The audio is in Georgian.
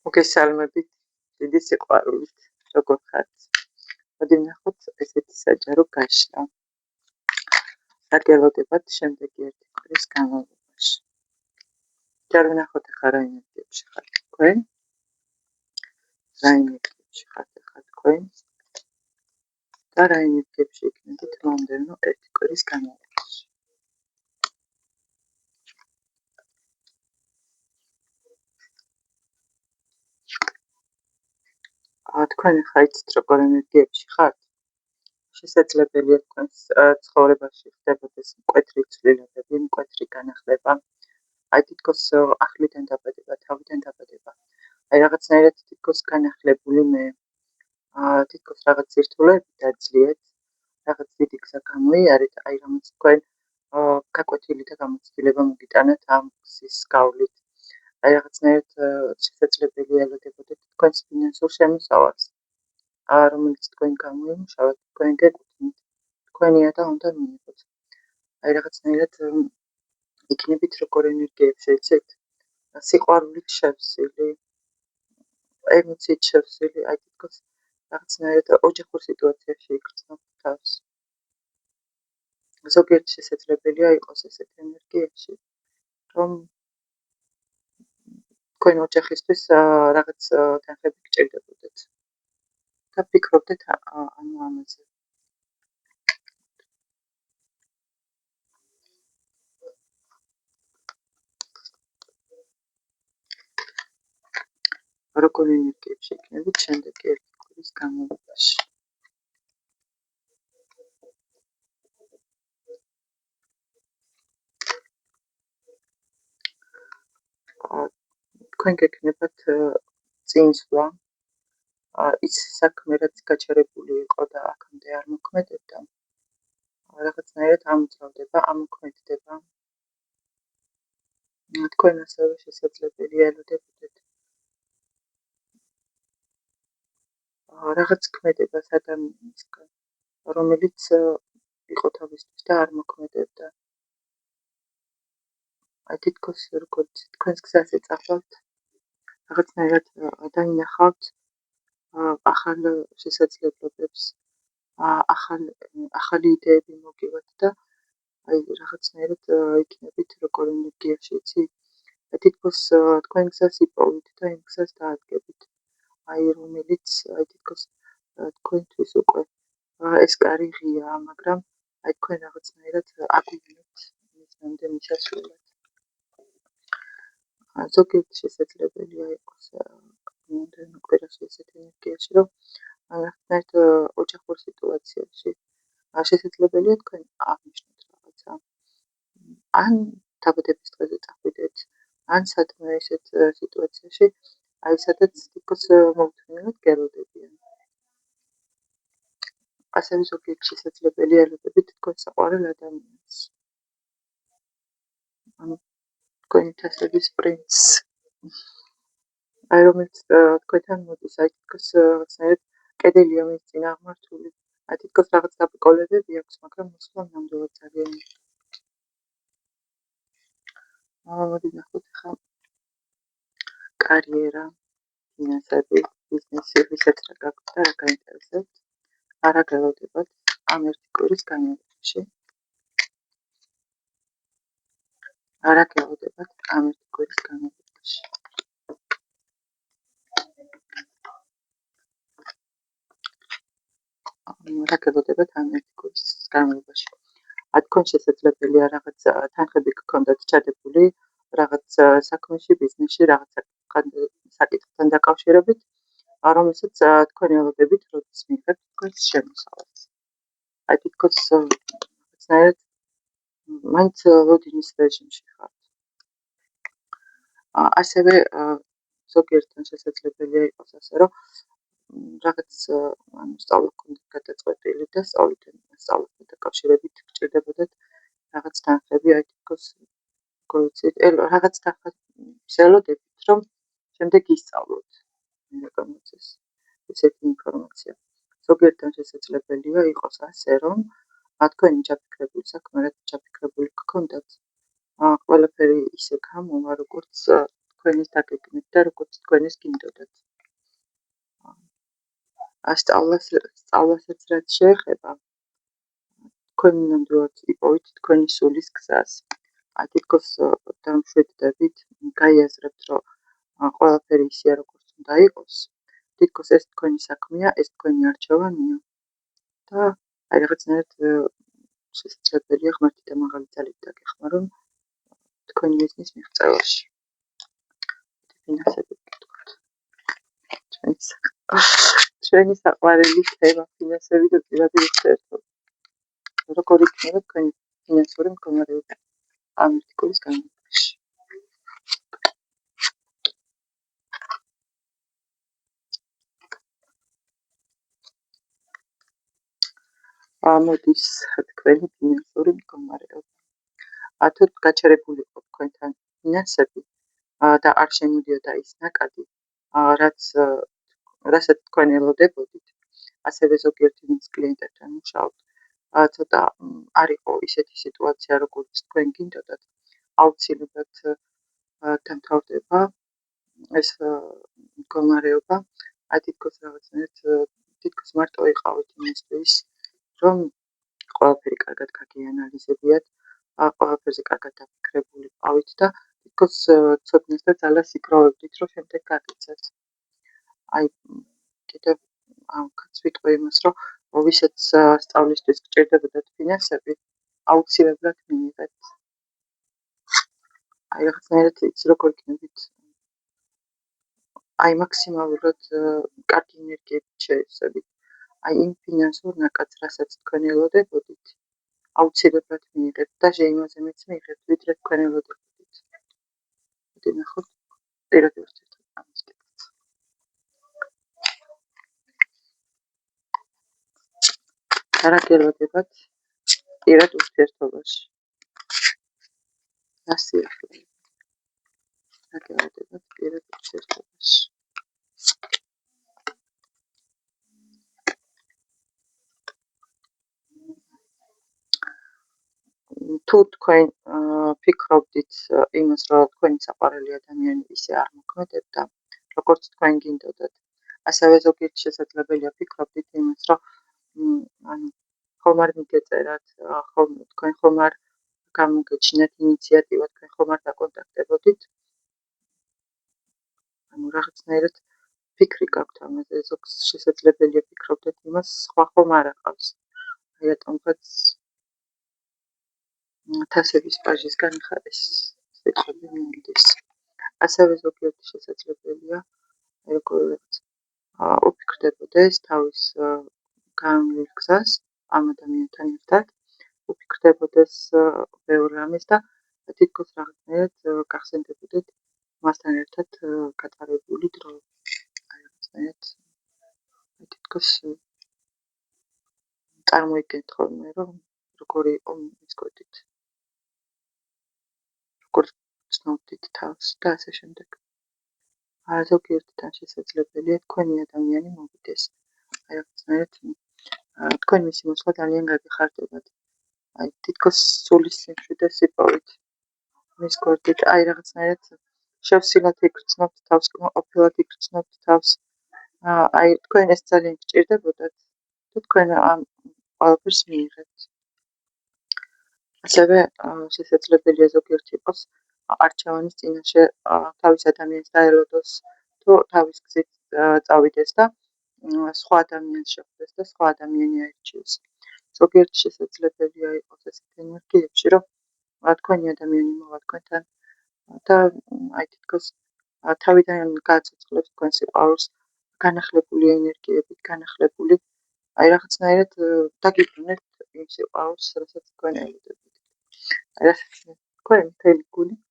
მოგესალმებით, დიდი სიყვარულით, როგორ ხართ? მოდი ვნახოთ ესეთი საჯარო გაშლა. საგელოდებათ შემდეგი ერთი კვირის განმავლობაში. ჯერ ვნახოთ ახლა რა ენერგიებში ხართ თქვენ, რა ენერგიებში ხართ ახლა თქვენ და რა ენერგიებში იქნებით მომდევნო ერთი კვირის განმავლობაში. თქვენ ახლა იცით როგორ ენერგიებში ხართ? შესაძლებელია თქვენს ცხოვრებაში ხდებოდეს მკვეთრი ცვლილებები, მკვეთრი განახლება. აი თითქოს ახლიდან დაბადება, თავიდან დაბადება. აი რაღაცნაირად თითქოს განახლებული მე. თითქოს რაღაც ერთულები დაძლიეთ, რაღაც დიდი გზა გამოიარეთ, აი რამაც თქვენ გაკვეთილი და გამოცდილება მოგიტანათ ამ გზის გავლით. აი რაღაცნაირად შესაძლებელია ელოდებოდეთ თქვენს ფინანსურ შემოსავალს. რომელიც თქვენ გამოიმუშავეთ, თქვენ გეკუთვნით, თქვენია და უნდა მიიღოთ. აი რაღაცნაირად იქნებით როგორ ენერგიებში იცით? სიყვარულით შევსილი, ემოციით შევსილი, აი თითქოს რაღაცნაირად ოჯახურ სიტუაციაში იგრძნობ თავს. ზოგიერთ შესაძლებელია იყოს ესეთ ენერგიაში, რომ თქვენ ოჯახისთვის რაღაც თანხები გჭირდებოდეთ და ფიქრობდეთ ანუ ამაზე. როგორ ენერგიებში იქნებით შემდეგი ერთი კვირის განმავლობაში. თქვენ გექნებათ წინსვლა, ის საქმე რაც გაჩერებული იყო და აქამდე არ მოქმედებდა, რაღაცნაირად ამოძრავდება, ამოქმედდება. თქვენ ასევე შესაძლებელია ელოდებოდეთ რაღაც ქმედებას ადამიანისგან, რომელიც იყო თავისთვის და არ მოქმედებდა. აი თითქოს როგორც თქვენს გზას ეწახავთ, რაღაცნაირად დაინახავთ ახალ შესაძლებლობებს, ახალი იდეები მოგივათ და აი რაღაცნაირად იქნებით როგორ ენერგიაში იცით? თითქოს თქვენ გზას იპოვით და იმ გზას დაადგებით. აი რომელიც აი თითქოს თქვენთვის უკვე ეს კარი ღია, მაგრამ აი თქვენ რაღაცნაირად აგვიგნებთ მისამდე მისასვლელად. ზოგიერთ შესაძლებელია იყოს მომდევნო კვირაში ესეთ ენერგიაში, რომ რაღაცნაირად ოჯახურ სიტუაციაში შესაძლებელია თქვენ აღნიშნოთ რაღაცა. ან დაბადების დღეზე წახვიდეთ, ან სადმე ისეთ სიტუაციაში, აი სადაც თითქოს მოუთმინებლად გელოდებიან. ასევე ზოგიერთ შესაძლებელია ელოდებით თქვენ საყვარელ ადამიანს. ანუ თქვენი თასების პრინცს. აი რომელიც თქვენთან მოდის, აი თითქოს რაღაცნაირად კედელია მის წინააღმართული. აი თითქოს რაღაც დაბრკოლებები აქვს, მაგრამ მოსვლა ნამდვილად ძალიან. მოდი ვნახოთ ახლა კარიერა, ფინანსები, ბიზნესი, ვისაც რა გაქვთ და რა გაინტერესებთ, არა გელოდებათ ამ ერთი კვირის განმავლობაში. არა გელოდებათ ამ ერთი კვირის განმავლობაში. რა გელოდებათ ამ ერთი კვირის განმავლობაში. თქვენ შესაძლებელია რაღაც თანხები გქონდათ ჩადებული, რაღაც საქმეში, ბიზნესში, რაღაც საკითხთან დაკავშირებით, რომელსაც თქვენ ელოდებით, როდის მიიღებთ თქვენს შემოსავალს. აი თითქოს რაღაცნაირად მაინც ლოდინის რეჟიმში ხართ. ასევე ზოგიერთთან შესაძლებელია იყოს ასე, რომ რაღაც სწავლა გქონდათ გადაწყვეტილი და სწავლასთან დაკავშირებით გჭირდებოდათ რაღაც თანხები, აი თითქოს რაღაც თანხებს ელოდებით, რომ შემდეგ ისწავლოთ. მოგწეს ესეთი ინფორმაცია. ზოგიერთთან შესაძლებელია იყოს ასე, რომ თქვენი ჩაფიქრებული საქმე, რაც ჩაფიქრებული გქონდათ, ყველაფერი ისე გამოვა, როგორც თქვენ ის დაგეგმეთ და როგორც თქვენ ეს გინდოდათ. სწავლასაც რაც შეეხება, თქვენ ნამდვილად იპოვით თქვენი სულის გზას. თითქოს დამშვიდდებით, გაიაზრებთ, რომ ყველაფერი ისეა, როგორც უნდა იყოს. თითქოს ეს თქვენი საქმეა, ეს თქვენი არჩევანია და რაღაცნაირად შესაძლებელია ღმერთი და მაღალი ძალით დაგეხმარონ თქვენი მიზნის მიღწევაში. ფინანსები გითხრათ. ჩვენი საყვარელი თემა ფინანსები და პირადი ურთიერთობა. როგორ იქნება თქვენი ფინანსური მდგომარეობა ამ არტიკულის განმავლობაში? მოდის თქვენი ფინანსური მდგომარეობა. თუ გაჩერებული იყო თქვენთან ფინანსები და არ შემოდიოდა ის ნაკადი, რასაც თქვენ ელოდებოდით, ასევე ზოგიერთი ვინც კლიენტებთან მუშაობთ, ცოტა არ იყო ისეთი სიტუაცია, როგორც თქვენ გინდოდათ, აუცილებლად დამთავრდება ეს მდგომარეობა. თითქოს რაღაცნაირად თითქოს მარტო იყავით იმისთვის, რომ ყველაფერი კარგად გაგიანალიზებიათ, ყველაფერზე კარგად დაფიქრებული ვყავით და თითქოს ცოდნას და ძალას იგროვებდით, რომ შემდეგ გაგიცათ. კიდევ ამკაც ვიტყვი იმას, რომ ვისაც სწავლისთვის გჭირდებოდათ ფინანსები, აუცილებლად მიიღეთ. რაღაცნაირად იცი როგორ იქნებით მაქსიმალურად კარგი ენერგიებით შეეცდებით. იმ ფინანსურ ნაკადს, რასაც თქვენ ელოდებოდით, აუცილებლად მიიღეთ და იმაზე მეც მიიღეთ, ვიდრე თქვენ ელოდებოდით. ნახოთ პირადი ურთიერთობა ამის კითხვის. რა გელოდებათ პირად ურთიერთობაში? რა სიახლე? რა გელოდებათ პირად ურთიერთობაში? თუ თქვენ ფიქრობდით იმას, რომ თქვენი საყვარელი ადამიანი ისე არ მოქმედებდა, როგორც თქვენ გინდოდათ, ასევე ზოგიერთ შესაძლებელია ფიქრობდით იმას, რომ ხომ არ მიგეწერათ, თქვენ ხომ არ გამოგეჩინათ ინიციატივა, თქვენ ხომ არ დაკონტაქტებოდით, რაღაცნაირად ფიქრი გაქვთ ამაზე, ზოგს შესაძლებელია ფიქრობდეთ იმას, სხვა ხომ არ აყავს. რატომღაც თასების პაჟისგან ხარ ეს სიტყვები მიდის. ასევე ზოგიერთი შესაძლებელია, როგორც უფიქრდებოდეს თავის განვლილ გზას ამ ადამიანთან ერთად, უფიქრდებოდეს ბევრ რამეს და თითქოს რაღაცნაირად გახსენდებოდეთ მასთან ერთად გატარებული დრო. რაღაცნაირად თითქოს წარმოიდგენთ ხოლმე, რომ როგორი იყო ის გვერდით, როგორ ცნობდით თავს და ასე შემდეგ. ზოგიერთთან შესაძლებელია თქვენი ადამიანი მოვიდეს. რაღაცნაირად თქვენ მისი მოსვლა ძალიან გაგეხარდებათ. თითქოს სულის სიმშვიდეს იპოვით მის გვერდით. რაღაცნაირად შევსილად იგრძნობთ თავს, კმაყოფილად იგრძნობთ თავს. თქვენ ეს ძალიან გჭირდებოდათ და თქვენ ამ ყველაფერს მიიღებთ. ასევე შესაძლებელია ზოგიერთი იყოს არჩევანის წინაშე თავის ადამიანს დაელოდოს, თუ თავის გზით წავიდეს და სხვა ადამიანს შეხვდეს და სხვა ადამიანი აირჩიოს. ზოგიერთი შესაძლებელია იყოს ესეთ ენერგიებში, რომ თქვენი ადამიანი მოვა თქვენთან და თითქოს თავიდან გააცოცხლებს თქვენ სიყვარულს განახლებული ენერგიებით, განახლებული რაღაცნაირად დაგიბრუნებთ იმ სიყვარულს, რასაც თქვენ ელოდებოდით. რასაც თქვენ მთელი გულით